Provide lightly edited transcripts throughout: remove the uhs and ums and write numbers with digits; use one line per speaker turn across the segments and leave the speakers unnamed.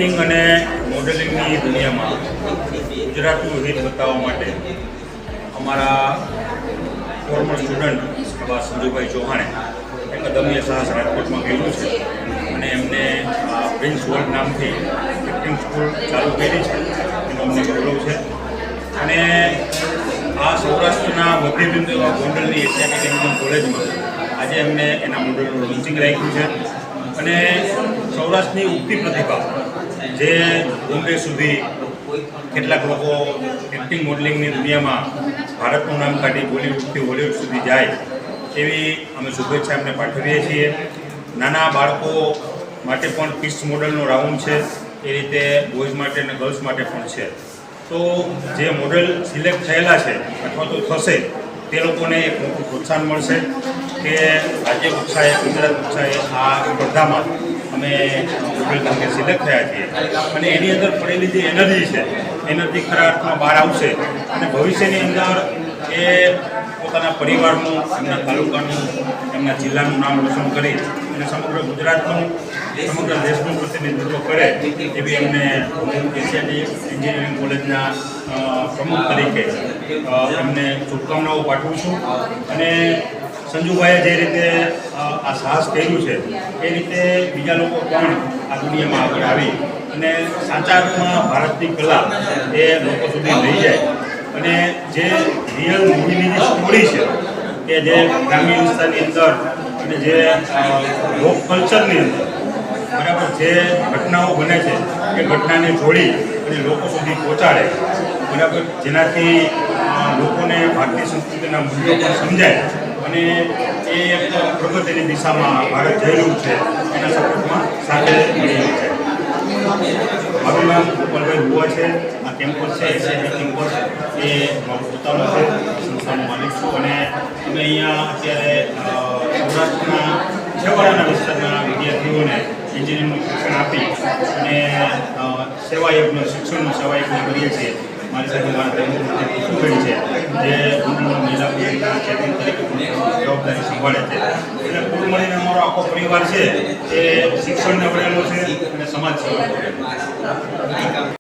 Acting અને મોડેલિંગની દુનિયામાં ગુજરાતનું હિત બતાવવા માટે અમારા ફોર્મર સ્ટુડન્ટ એવા સંજુભાઈ ચૌહાણે એક અદમ્ય સાહસ રાજકોટમાં કર્યું છે અને એમને પ્રિન્સ વર્લ્ડ નામથી એક્ટિંગ સ્કૂલ ચાલુ કરી છે એનો અમને ગૌરવ છે. અને આ સૌરાષ્ટ્રના મધ્યબિંદુ એવા ગોંડલની એશિયા એકેડેમી કોલેજમાં આજે એમને એના મોડલનું લોન્ચિંગ રાખ્યું છે અને સૌરાષ્ટ્રની ઉગતી પ્રતિભા જે બોમ્બે સુધી કેટલાક લોકો એક્ટિંગ મોડલિંગની દુનિયામાં ભારતનું નામ કાઢી બોલિવૂડથી હોલિવૂડ સુધી જાય એવી અમે શુભેચ્છા એમને પાઠવીએ છીએ. નાના બાળકો માટે પણ કિડ્સ મોડલનો રાઉન્ડ છે, એ રીતે બોયઝ માટે અને ગર્લ્સ માટે પણ છે. તો જે મોડલ સિલેક્ટ થયેલા છે અથવા તો થશે તે લોકોને એક મોટું પ્રોત્સાહન મળશે કે રાજ્ય કક્ષાએ ગુજરાત કક્ષાએ આ સ્પર્ધામાં અમે મોડલ તરીકે સિલેક્ટ થયા છીએ અને એની અંદર પડેલી જે એનર્જી છે એનર્જી ખરા અર્થમાં બહાર આવશે અને ભવિષ્યની અંદર એ પોતાના પરિવારનું, એમના તાલુકાનું, એમના જિલ્લાનું નામ રોશન કરી અને સમગ્ર ગુજરાતનું, સમગ્ર દેશનું પ્રતિનિધિત્વ કરે એવી એમને એશિયાની એન્જિનિયરિંગ કોલેજના પ્રમુખ તરીકે એમને શુભકામનાઓ પાઠવું છું. અને સંજુભાઈએ જે રીતે આ સાહસ કર્યું છે એ રીતે બીજા લોકો પણ આ દુનિયામાં આગળ આવી અને સાચા અર્થમાં ભારતની કલા એ લોકો સુધી લઈ જાય અને જે રિયલ મૂવીની જે સ્ટોરી છે કે જે ગ્રામ્ય વિસ્તારની અંદર અને જે લોક કલ્ચરની અંદર બરાબર જે ઘટનાઓ બને છે એ ઘટનાને જોડી અને લોકો સુધી પહોંચાડે બરાબર, જેનાથી લોકોને ભારતીય સંસ્કૃતિના મૂલ્યો પણ સમજાય અને એ એક પ્રગતિની દિશામાં ભારત જઈ રહ્યું છે એના સપોર્ટમાં સાથે મળી રહ્યું છે. મારું નામ ગોપાલભાઈ હુવા છે. આ કેમ્પસ છે એસઆઈટી કેમ્પસ એ મારું પોતાનું છે, સંસ્થાનો માલિક છું અને અમે અહીંયા અત્યારે સૌરાષ્ટ્રના છેવાડાના વિસ્તારના વિદ્યાર્થીઓને એન્જિનિયરિંગનું શિક્ષણ આપી અને સેવાયજ્ઞ શિક્ષણનું સેવાયજ્ઞ કરીએ છીએ. મારી સાથે મારા ધર્મપત્ની કુસુમબેન છે જે ગોંડલના મહિલા પરિષદના ચેરમેન તરીકે જવાબદારી સંભાળે છે. એટલે કુલ મળીને અમારો આખો પરિવાર છે એ શિક્ષણને વળેલો છે અને સમાજ સેવા વળેલો છે.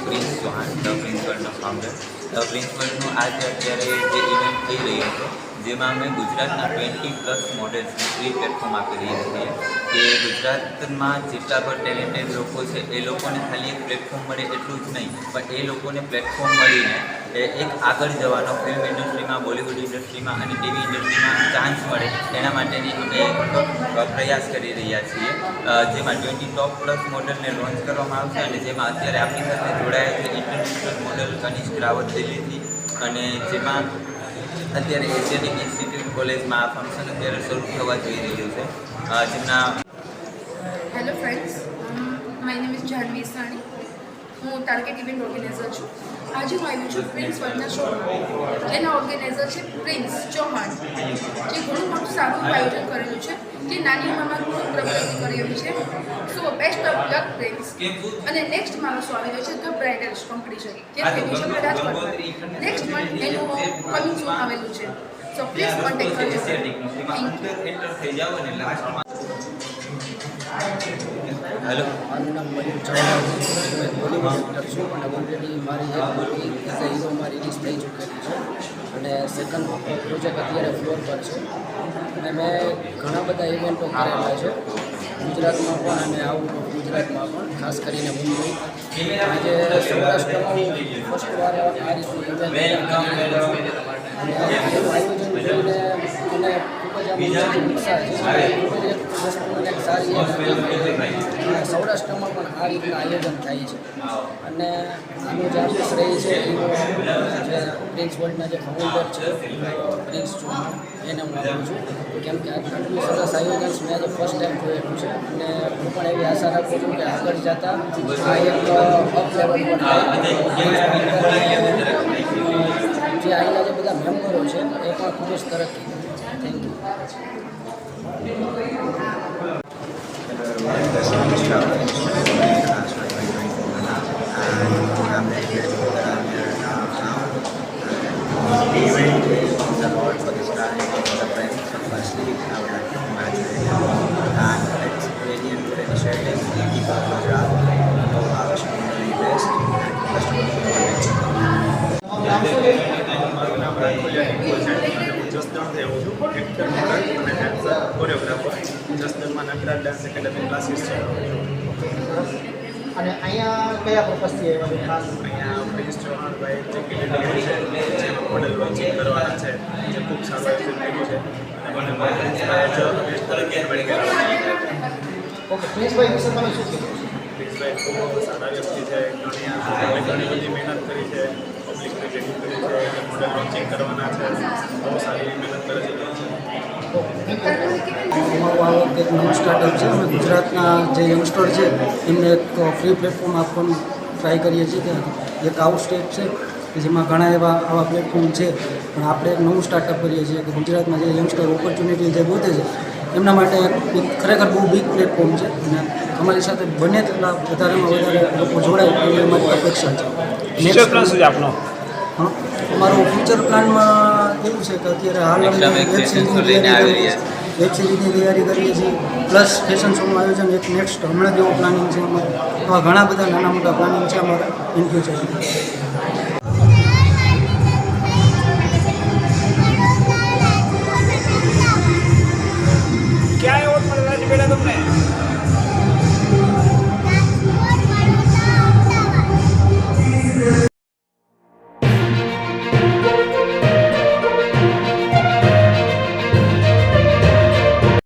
પ્રિન્સ ચૌહાણ ધ પ્રિન્સ વર્લ્ડનો ફાઉન્ડર. ધ પ્રિન્સ વર્લ્ડનું આજે અત્યારે જે ઇવેન્ટ થઈ રહ્યો છે જેમાં અમે ગુજરાતના 20+ મોડેલ્સને ફ્રી પ્લેટફોર્મ આપી રહ્યા છીએ કે ગુજરાતમાં જેટલા પણ ટેલેન્ટેડ લોકો છે એ લોકોને ખાલી એક પ્લેટફોર્મ મળે એટલું જ નહીં, પણ એ લોકોને પ્લેટફોર્મ મળીને એક આગળ જવાનો ફિલ્મ ઇન્ડસ્ટ્રીમાં, બોલિવૂડ ઇન્ડસ્ટ્રીમાં અને ટીવી ઇન્ડસ્ટ્રીમાં ચાન્સ મળે એના માટેની અમે એક પ્રયાસ કરી રહ્યા છીએ. જેમાં 20+ મોડલને લોન્ચ કરવામાં આવશે અને જેમાં અત્યારે આપણી સાથે જોડાયા છે ઇન્ટરનેશનલ મોડલ કનિષ્ક રાવત દિલ્હીથી અને જેમાં અત્યારે એશિયાટિક ઇન્સ્ટિટ્યૂટ કોલેજમાં આ ફંક્શન અત્યારે શરૂ થવા જઈ રહ્યું છે. જેમના
hello friends, my name is Janvi Sani. હું ટાર્ગેટ ઇવેન્ટ ઓર્ગેનાઇઝર છું. આજે હું આવી છું પ્રિન્સ વર્લ્ડના શોમાં. એના ઓર્ગેનાઇઝર છે પ્રિન્સ ચૌહાણ, જે ઘણું મોટું સારું આયોજન કરેલું છે, જે નાની ઉંમરમાં ખૂબ પ્રગતિ કરેલી છે. સો બેસ્ટ ઓફ લક પ્રિન્સ. અને નેક્સ્ટ મારો શો આવી રહ્યો છે ધ બ્રાઇડલ કોમ્પિટિશન, જે થયું છે રાજકોટમાં. નેક્સ્ટ મંથ એનું કમિંગ સૂન આવેલું છે. સો પ્લીઝ કોન્ટેક્ટ કરજો.
હેલો,
મારું નામ મયુર ચૌહાણ છે. બોલિવૂડ એક્ટર છું અને ઓલરેડી મારી એક મૂવી એઝ અ હીરોમાં રિલીઝ થઈ ચૂકેલી છે અને સેકન્ડ પ્રોજેક્ટ અત્યારે ફ્લોર પર છે. અને મેં ઘણા બધા ઇવેન્ટો કરેલા છે ગુજરાતમાં પણ અને આઉટ ઓફ ગુજરાત ગુજરાતમાં પણ ખાસ કરીને મુંબઈ. આજે સૌરાષ્ટ્રમાં ફર્સ્ટ વાર આ રીતનું ઇવેન્ટ અને આનું આયોજન જોઈને મને ખૂબ જ આમ ઉત્સાહ છે. ખૂબ જ એક વસ્તુ એક સારી અને સૌરાષ્ટ્રમાં પણ આ રીતનું આયોજન થાય છે. અને આનું જે આપણું શ્રેય છે એનો જે પ્રિન્સ વર્લ્ડના જે ફાઉન્ડર છે પ્રિન્સ ચૌહાણ એને હું આપું છું, કેમ કે આટલું સરસ આયોજન મેં આજે ફર્સ્ટ ટાઈમ જોયેલું છે. અને હું પણ એવી આશા રાખું છું કે આગળ જતાં આ એક અપ લેવલ પર જે અહીંના જે બધા મેમ્બરો છે એ પણ ખૂબ જ તરક્કી કરે. Thank you.
For this time, the friends, so firstly, I would like to congratulate you, and it's really a good initiative. The people of Gujarat, so I wish you the very best, and best of luck.
Jasdan થયો છું actor અને dancer choreographer. જસદણમાં Nataraj dance academy classes છે.
અને અહીંયા કયા પર્પઝથી આવ્યા છો ખાસ?
અહીંયા પ્રિન્સ ચૌહાણભાઈ જે કેટેગરી છે જેમાં મોડેલ લોન્ચિંગ કરવાના છે, જે ખૂબ સારું આયોજન કર્યું છે અને મને પ્રિન્સભાઈ
ઓકે, પ્રિન્સભાઈ વિશે તમે શું કીધું?
પ્રિન્સભાઈ ખૂબ સારા વ્યક્તિ છે. ઘણી બધી મહેનત કરી છે, પબ્લિકને ભેગું કરી છે, મોડેલ લોન્ચિંગ કરવાના છે, બહુ સારી મહેનત કરે છે.
અમારું આ વખતે એક નવું સ્ટાર્ટઅપ છે. અમે ગુજરાતના જે યંગસ્ટર છે એમને એક ફ્રી પ્લેટફોર્મ આપવાનું ટ્રાય કરીએ છીએ કે એક આઉટ સ્ટેટ છે કે જેમાં ઘણા આવા પ્લેટફોર્મ છે, પણ આપણે એક નવું સ્ટાર્ટઅપ કરીએ છીએ કે ગુજરાતમાં જે યંગસ્ટર ઓપોર્ચ્યુનિટી જે ગોતે છે એમના માટે એક ખરેખર બહુ બિગ પ્લેટફોર્મ છે. અને અમારી સાથે બને તેટલા વધારેમાં વધારે લોકો જોડાય એવી અમારી અપેક્ષા છે.
ફ્યુચર પ્લાન શું છે આપનો?
હા, અમારું ફ્યુચર પ્લાનમાં એવું છે કે અત્યારે હાલ અમે વેબ સિરીઝની તૈયારી કરીએ છીએ, પ્લસ ફેશન શોનું આયોજન એક નેક્સ્ટ હમણાં જેવો પ્લાનિંગ છે અમારે. આવા ઘણા બધા નાના મોટા પ્લાનિંગ છે અમારા ઇન ફ્યુચર.